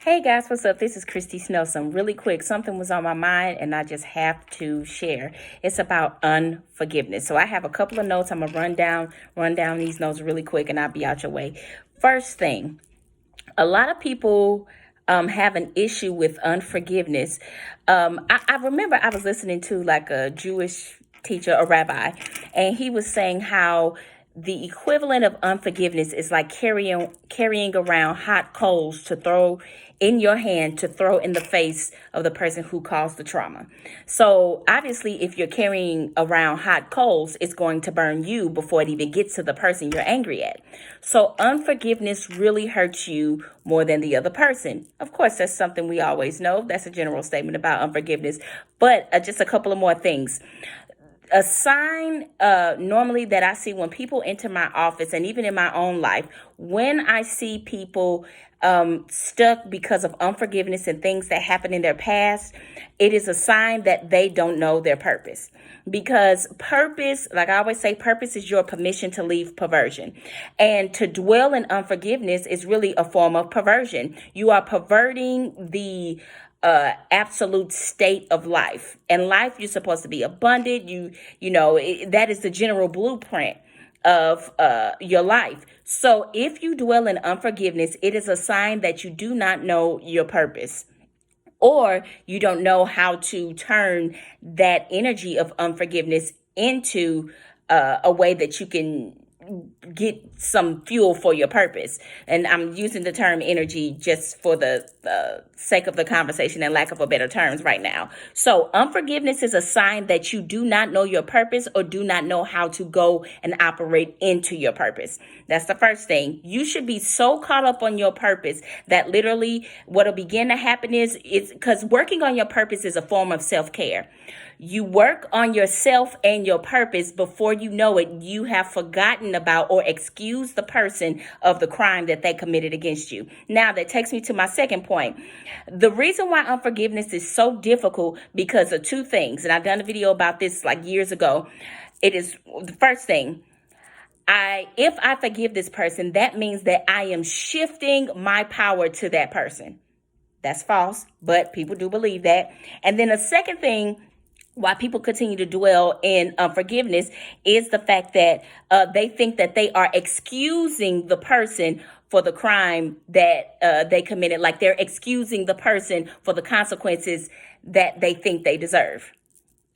Hey guys, what's up? This is Christy Snowson. Really quick, something was on my mind and I just have to share. It's about unforgiveness. So I have a couple of notes. I'm gonna run down these notes really quick and I'll be out your way. First thing, a lot of people have an issue with unforgiveness. I remember I was listening to like a Jewish teacher, a rabbi, and he was saying how the equivalent of unforgiveness is like carrying around hot coals to throw in your hand to throw in the face of the person who caused the trauma. So obviously, if you're carrying around hot coals, it's going to burn you before it even gets to the person you're angry at. So unforgiveness really hurts you more than the other person. Of course, that's something we always know. That's a general statement about unforgiveness. But just a couple of more things. A sign normally that I see when people enter my office and even in my own life, when I see people stuck because of unforgiveness and things that happened in their past, it is a sign that they don't know their purpose. Because purpose, like I always say, purpose is your permission to leave perversion. And to dwell in unforgiveness is really a form of perversion. You are perverting the absolute state of life. And life, you're supposed to be abundant. That is the general blueprint of your life. So if you dwell in unforgiveness, it is a sign that you do not know your purpose, or you don't know how to turn that energy of unforgiveness into a way that you can get some fuel for your purpose. And I'm using the term energy just for the sake of the conversation and lack of a better terms right now. So unforgiveness is a sign that you do not know your purpose or do not know how to go and operate into your purpose. That's the first thing. You should be so caught up on your purpose that literally what'll begin to happen is because working on your purpose is a form of self-care. You work on yourself and your purpose. Before you know it, you have forgotten about or excused the person of the crime that they committed against you. Now, that takes me to my second point. The reason why unforgiveness is so difficult because of two things, and I've done a video about this like years ago. It is the first thing. If I forgive this person, that means that I am shifting my power to that person. That's false, but people do believe that. And then the second thing why people continue to dwell in unforgiveness is the fact that they think that they are excusing the person for the crime that they committed, like they're excusing the person for the consequences that they think they deserve.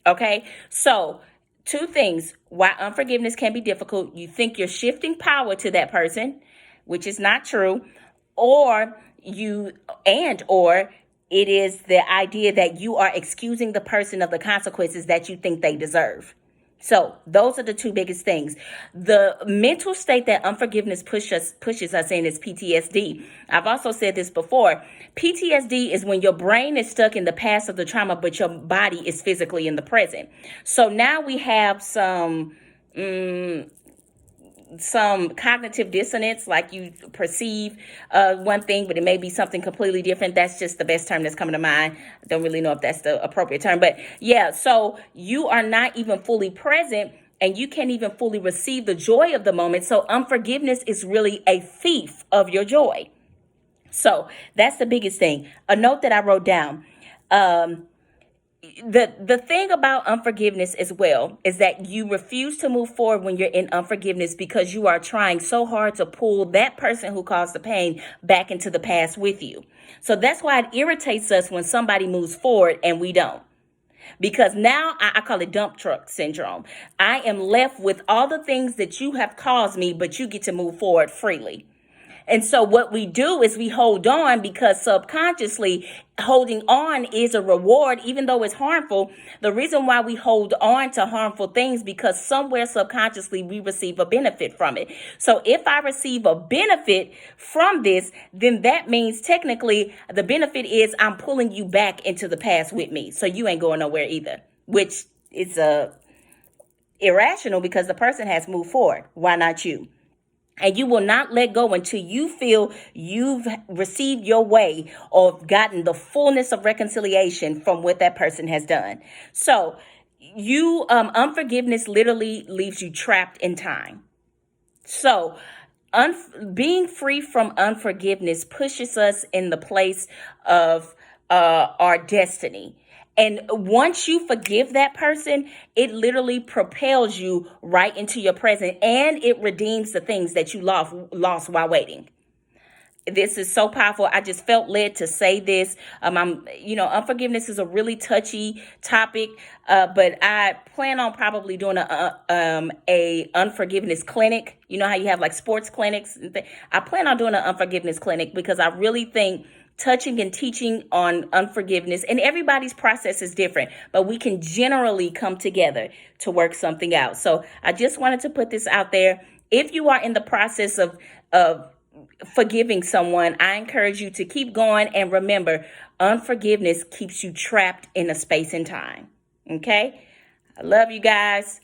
Okay, so two things why unforgiveness can be difficult. You think you're shifting power to that person, which is not true, or or it is the idea that you are excusing the person of the consequences that you think they deserve. So those are the two biggest things. The mental state that unforgiveness pushes us in is PTSD. I've also said this before. PTSD is when your brain is stuck in the past of the trauma, but your body is physically in the present. So now we have some cognitive dissonance, like you perceive one thing, but it may be something completely different. That's just the best term that's coming to mind. I don't really know if that's the appropriate term, but yeah, so you are not even fully present and you can't even fully receive the joy of the moment. So unforgiveness is really a thief of your joy. So that's the biggest thing. A note that I wrote down. The thing about unforgiveness as well is that you refuse to move forward when you're in unforgiveness because you are trying so hard to pull that person who caused the pain back into the past with you. So that's why it irritates us when somebody moves forward and we don't. Because now I call it dump truck syndrome. I am left with all the things that you have caused me, but you get to move forward freely. And so what we do is we hold on because subconsciously holding on is a reward, even though it's harmful. The reason why we hold on to harmful things because somewhere subconsciously we receive a benefit from it. So if I receive a benefit from this, then that means technically the benefit is I'm pulling you back into the past with me. So you ain't going nowhere either, which is irrational because the person has moved forward. Why not you? And you will not let go until you feel you've received your way or gotten the fullness of reconciliation from what that person has done. So unforgiveness literally leaves you trapped in time. So Being free from unforgiveness pushes us in the place of our destiny. And once you forgive that person, it literally propels you right into your present, and it redeems the things that you lost while waiting. This is so powerful. I just felt led to say this. Unforgiveness is a really touchy topic, but I plan on probably doing a unforgiveness clinic. You know how you have like sports clinics and I plan on doing an unforgiveness clinic because I really think touching and teaching on unforgiveness, and everybody's process is different, but we can generally come together to work something out. So I just wanted to put this out there. If you are in the process of forgiving someone, I encourage you to keep going. And remember, unforgiveness keeps you trapped in a space and time. Okay? I love you guys.